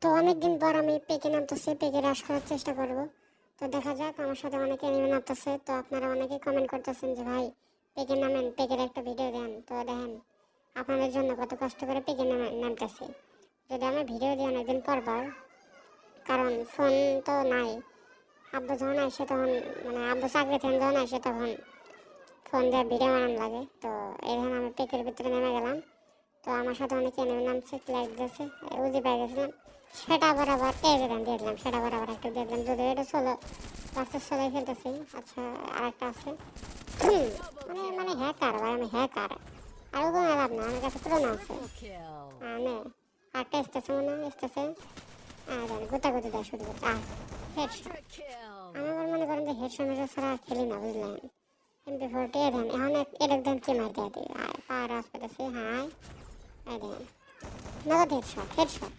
তো অনেকদিন পর আমি পেকে নামতেছি, পেকে হ্রাস করার চেষ্টা করব। তো দেখা যাক, আমার সাথে অনেকে এনিমে নামতেছে। তো আপনারা অনেকে কমেন্ট করতেছেন যে ভাই পেকে নামেন, পেকের একটা ভিডিও দেন। তো দেখেন আপনাদের জন্য কত কষ্ট করে পেকে নামতেছি। যদি আমি ভিডিও দিই অনেকদিন পর পর, কারণ ফোন তো নাই। আব্বু যখন আসে তখন, মানে আব্বু চাকরি থেকে যখন আসে তখন ফোন দিয়ে ভিডিও বানানো লাগে। তো এখানে আমি পেকের ভিতরে নেমে গেলাম। তো আমার সাথে অনেকে এনিমে নামছে, লাইক দিয়েছে, উজি পাই গেছিলাম। সেটা আবার টেলিগ্রাম দিয়ে দিলাম, সেটা আবার একটা দিয়ে দিলাম। যদি এটা ষোলো বাচ্চার ষোলোই খেলতেছি। আচ্ছা, আর একটা আছে মানে মানে হ্যাকার ভাই, আমি হ্যাকার। আর কোনো লাভ না, আমার কাছে পুরোনো আছে। মানে আটটা এসতেছে, মনে হয় এসতেছে। গোতাগুতি দেওয়া শুরু করছে। হেডশট। আমি আবার মনে করেন যে হেডশট ছাড়া খেলি না, বুঝলেন। MP40 দেন, এখন এর দেন কি মার দিয়ে দিই। পাওয়ার আসতেছে, হাই দেন নগদ হেডশট, হেডশট।